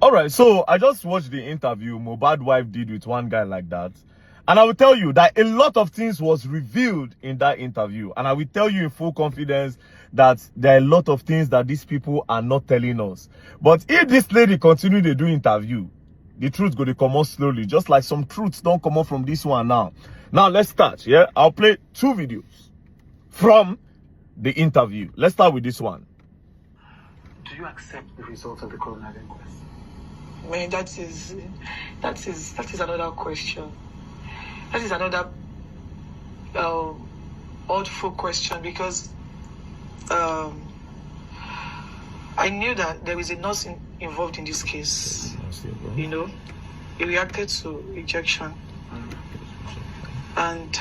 All right, so I just watched the interview Mohbad wife did with one guy like that. And I will tell you that a lot of things was revealed in that interview. And I will tell you in full confidence that there are a lot of things that these people are not telling us. But if this lady continue to do interview, the truth go to come out slowly. Just like some truths don't come out from this one now. Now, let's start, yeah? I'll play 2 videos from the interview. Let's start with this one. Do you accept the results of the coroner inquest? I mean, that is another question. That is another awful question, because I knew that there is a nurse involved in this case. You know, he reacted to injection, and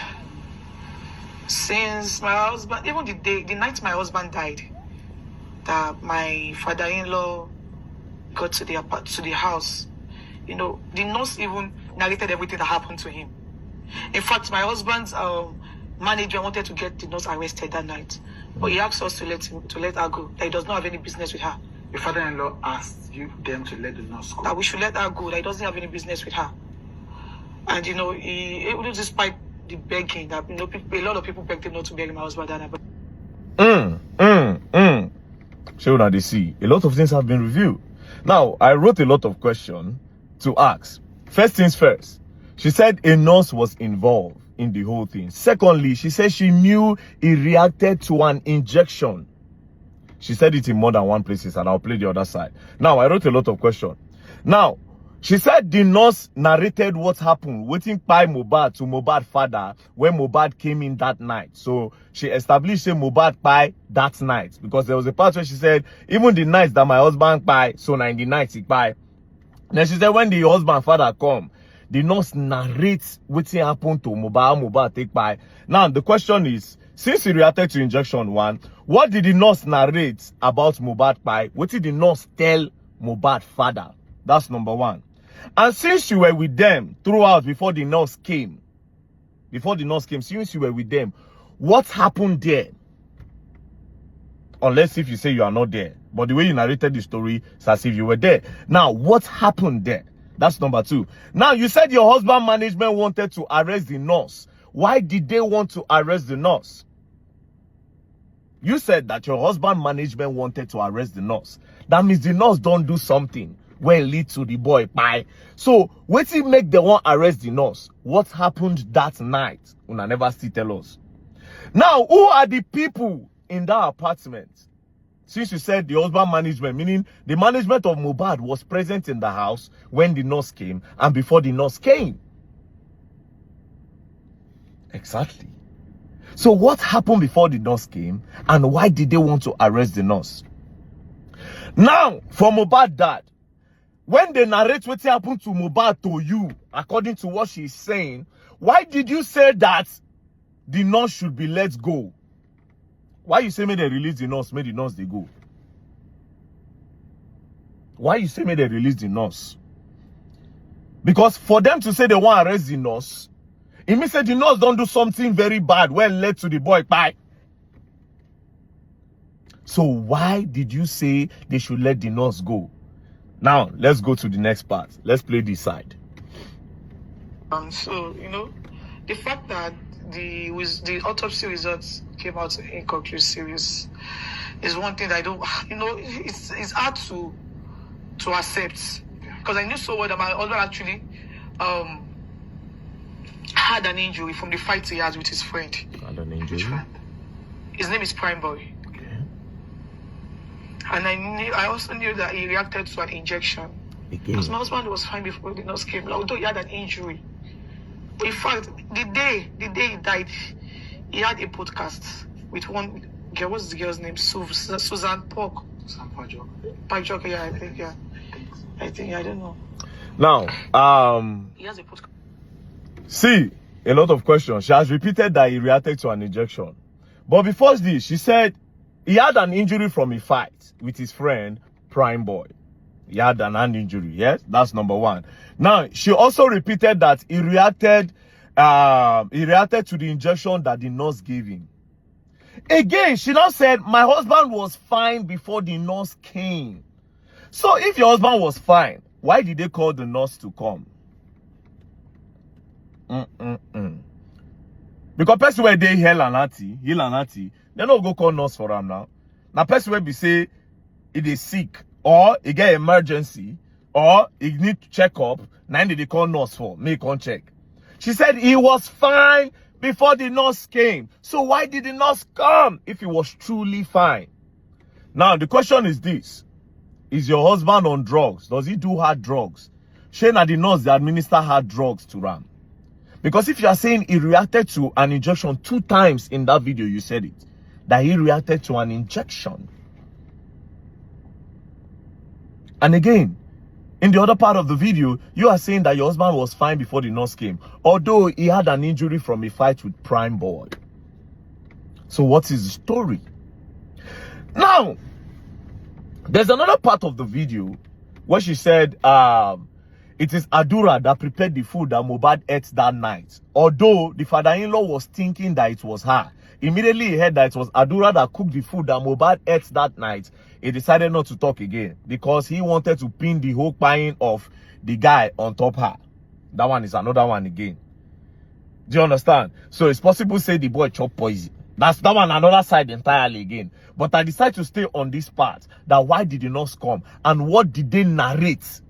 since my husband, even the night my husband died, that my father-in-law got to the house, you know, the nurse even narrated everything that happened to him. In fact, my husband's manager wanted to get the nurse arrested that night, but he asked us to let her go. That he does not have any business with her. Your father-in-law asked them to let the nurse go. That we should let her go. That he doesn't have any business with her. And you know, despite the begging, that, you know, a lot of people begged him not to bury my husband. So now they see a lot of things have been revealed. Now, I wrote a lot of questions to ask. First things first, she said a nurse was involved in the whole thing. Secondly, she said she knew he reacted to an injection. She said it in more than one places, and I'll play the other side. Now, I wrote a lot of questions. Now, she said the nurse narrated what happened, waiting by Mohbad to Mohbad father when Mohbad came in that night. So she established Mohbad by that night, because there was a part where she said even the nights that my husband by, so 90 nights he by. Then she said when the husband father come, the nurse narrates what happened to Mohbad take by. Now the question is, since he reacted to injection 1, what did the nurse narrate about Mohbad by? What did the nurse tell Mohbad father? That's number 1. And since you were with them throughout before the nurse came, since you were with them, what happened there? Unless if you say you are not there. But the way you narrated the story, it's as if you were there. Now, what happened there? That's number 2. Now, you said your husband management wanted to arrest the nurse. Why did they want to arrest the nurse? You said that your husband management wanted to arrest the nurse. That means the nurse don't do something where it lead to the boy pie. So, what it make the one arrest the nurse? What happened that night? Una never still tell us. Now, who are the people in that apartment? Since you said the husband management, meaning the management of Mohbad was present in the house when the nurse came and before the nurse came. Exactly. So what happened before the nurse came, and why did they want to arrest the nurse? Now, for Mohbad dad, when they narrate what happened to Mohbad to you, according to what she's saying, why did you say that the nurse should be let go? Why you say may they release the nurse, may the nurse they go? Why you say may they release the nurse? Because for them to say they want to arrest the nurse, it means that the nurse don't do something very bad when led to the boy bye. So why did you say they should let the nurse go? Now, let's go to the next part. Let's play this side. So, you know, the fact that the autopsy results came out inconclusive is one thing that I don't, you know, it's hard to accept, because I knew so well that my husband actually had an injury from the fight he had with his friend. Had an injury? His name is Prime Boy. Okay. And I also knew that he reacted to an injection. Again. Because my husband was fine before the nurse came, although he had an injury. But in fact, the day he died, he had a podcast with one girl. What's the girl's name? Susan Pork. Susan Pajok. Pajok, yeah, I think, yeah. I don't know. Now, He has a podcast. see, a lot of questions. She has repeated that he reacted to an injection. But before this, she said he had an injury from a fight with his friend, Prime Boy. He had an hand injury, yes? That's number 1. Now, she also repeated that he reacted to the injection that the nurse gave him. Again, she now said, my husband was fine before the nurse came. So if your husband was fine why did they call the nurse to come? Because person where they heal and natty, they don't go call nurse for them now. Now person where be say it is sick or it get emergency or it need to check up, now they call nurse for, make on check. She said he was fine before the nurse came. So why did the nurse come if he was truly fine? Now the question is this. Is your husband on drugs? Does he do hard drugs? Shane and the nurse they administer hard drugs to Ram. Because if you are saying he reacted to an injection 2 times in that video, you said it. That he reacted to an injection. And again, in the other part of the video, you are saying that your husband was fine before the nurse came. Although he had an injury from a fight with Prime Boy. So what is the story? Now, there's another part of the video where she said it is Adura that prepared the food that Mohbad ate that night. Although the father-in-law was thinking that it was her. Immediately he heard that it was Adura that cooked the food that Mohbad ate that night. He decided not to talk again because he wanted to pin the whole pine of the guy on top her. That one is another one again. Do you understand? So it's possible to say the boy chop poison. That's that one another side entirely again. But I decided to stay on this part. That why did the nurse come? And what did they narrate?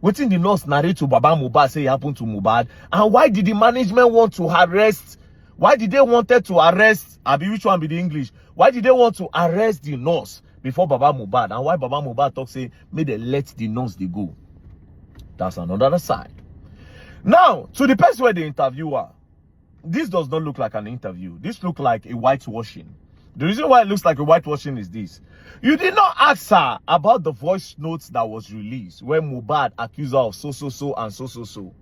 What did the nurse narrate to Baba Mohbad say happened to Mohbad? And why did the management want to arrest? Why did they wanted to arrest? Abi, which one be the English? Why did they want to arrest the nurse before Baba Mohbad? And why Baba Mohbad talk say, may they let the nurse they go? That's another side. Now, to the person where the interviewer, this does not look like an interview. This looks like a whitewashing. The reason why it looks like a whitewashing is this. You did not ask her about the voice notes that was released where Mohbad accused her of so and so.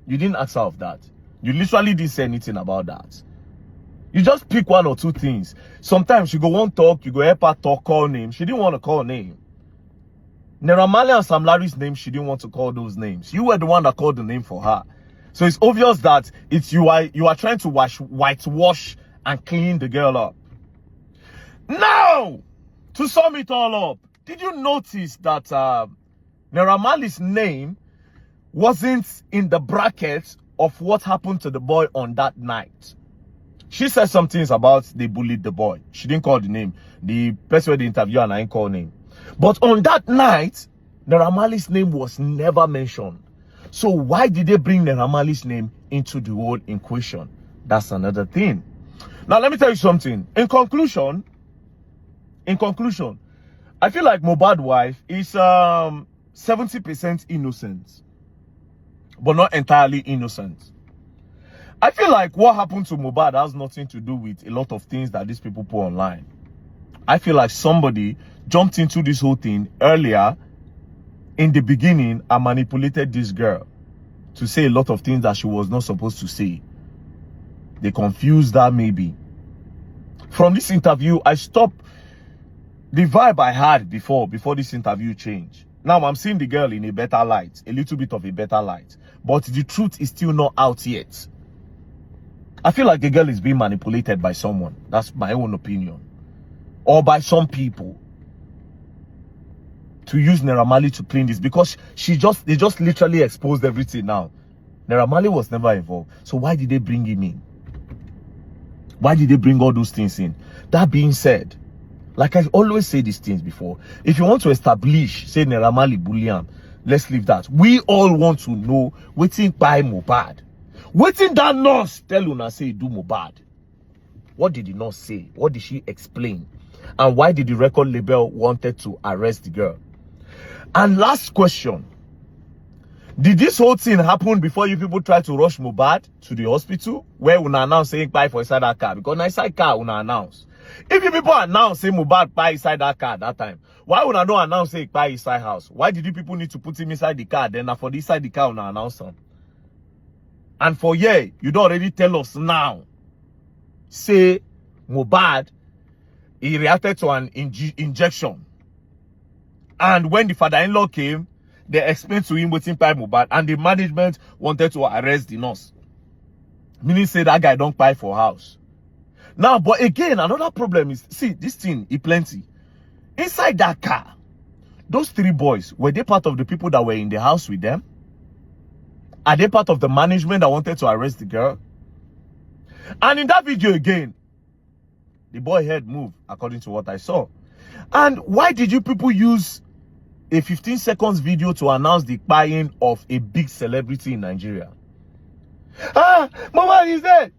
You didn't ask her of that. You literally didn't say anything about that. You just pick 1 or 2 things. Sometimes you go one talk, you go help her talk, call name. She didn't want to call name. Naira Marley and Sam Larry's name, she didn't want to call those names. You were the one that called the name for her. So it's obvious that it's you are trying to whitewash and clean the girl up. Now, to sum it all up, did you notice that Naira Marley's name wasn't in the bracket of what happened to the boy on that night? She said some things about they bullied the boy. She didn't call the name. The person with the interview and I didn't call name. But on that night, Naira Marley's name was never mentioned. So why did they bring Naira Marley's name into the whole equation? That's another thing. Now let me tell you something. In conclusion, I feel like Mohbad's wife is 70% innocent, but not entirely innocent. I feel like what happened to Mohbad has nothing to do with a lot of things that these people put online. I feel like somebody jumped into this whole thing earlier in the beginning and manipulated this girl to say a lot of things that she was not supposed to say. They confused her maybe. From this interview, I stopped the vibe I had before this interview changed. Now I'm seeing the girl in a better light, a little bit of a better light. But the truth is still not out yet. I feel like the girl is being manipulated by someone. That's my own opinion. Or by some people. To use Naira Marley to clean this. Because they just literally exposed everything now. Naira Marley was never involved. So why did they bring him in? Why did they bring all those things in? That being said, like I always say these things before, if you want to establish, say Naira Marley bullion, let's leave that. We all want to know wetin by Mohbad. Wetin that nurse tell una say do Mohbad? What did the nurse say? What did she explain? And why did the record label wanted to arrest the girl? And last question. Did this whole thing happen before you people try to rush Mohbad to the hospital? Where una announce saying buy for inside that car? Because inside car una announce. If you people announce say Mohbad buy inside that car at that time, why would I not announce say buy inside house? Why did you people need to put him inside the car? Then for the inside the car una announce him? And for you don't already tell us now. Say Mohbad, he reacted to an injection. And when the father-in-law came, they explained to him waiting by Mohbad, and the management wanted to arrest the nurse. Meaning say that guy don't buy for house. Now, but again, another problem is, see, this thing is plenty. Inside that car, those 3 boys, were they part of the people that were in the house with them? Are they part of the management that wanted to arrest the girl? And in that video again, the boy head moved, according to what I saw. And why did you people use a 15 seconds video to announce the buying of a big celebrity in Nigeria? Mohbad is dead.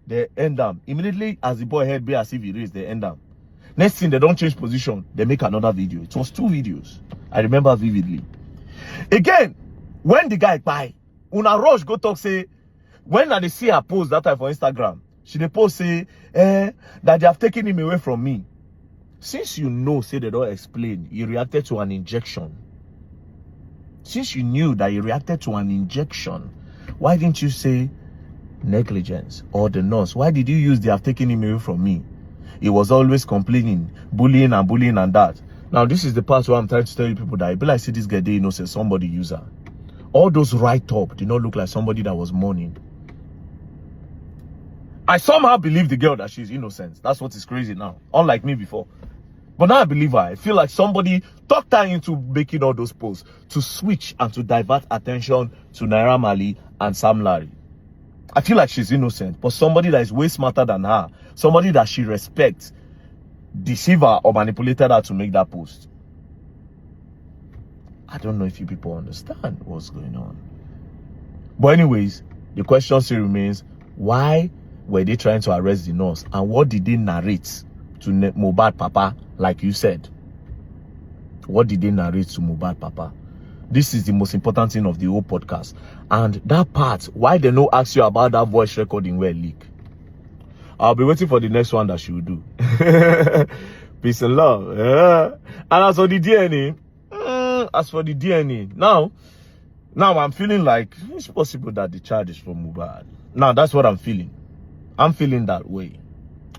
They end them. Immediately as the boy head be as if he raised, they end them. Next thing, they don't change position. They make another video. It was 2 videos. I remember vividly. Again, when the guy buy, Una Rush go talk say, when they see her post that time for Instagram, she dey post say, that they have taken him away from me. Since you know, say they don't explain, he reacted to an injection. Since you knew that he reacted to an injection, why didn't you say negligence or the nurse? Why did you use they have taken him away from me? He was always complaining, bullying and that. Now, this is the part where I'm trying to tell you people that I be like, see this guy, they say somebody user. All those write-up did not look like somebody that was mourning. I somehow believe the girl that she's innocent. That's what is crazy now. Unlike me before. But now I believe her. I feel like somebody talked her into making all those posts to switch and to divert attention to Naira Marley and Sam Larry. I feel like she's innocent, but somebody that is way smarter than her, somebody that she respects, deceived her or manipulated her to make that post. I don't know if you people understand what's going on. But anyways, the question still remains, why were they trying to arrest the nurse? And what did they narrate to Mohbad Papa, like you said? What did they narrate to Mohbad Papa? This is the most important thing of the whole podcast. And that part, why they no ask you about that voice recording where leak? I'll be waiting for the next one that she will do. Peace and love. Yeah. And as for the DNA, now I'm feeling like it's possible that the charge is from Mohbad. Now that's what I'm feeling. I'm feeling that way.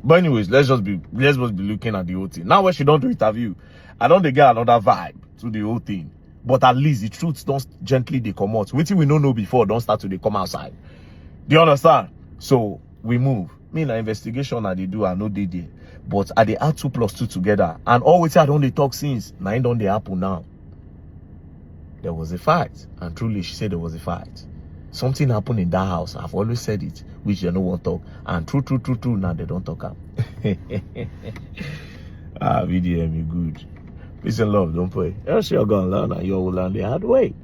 But anyways, let's just be looking at the whole thing. Now when she don't do interview, I don't get another vibe to the whole thing. But at least the truth don't gently they come out. Waiting we don't know before don't start to they come outside. Do you understand? So we move. Me na investigation that they do, I know they did. But I they add 2 plus 2 together. And always I don't they talk since. Now it don't they happen now. There was a fight. And truly she said there was a fight. Something happened in that house. I've always said it, which they don't want to talk. And true, now they don't talk up. VDM, you good. Peace and love, don't pray. Else you're gonna learn and you will learn the hard way.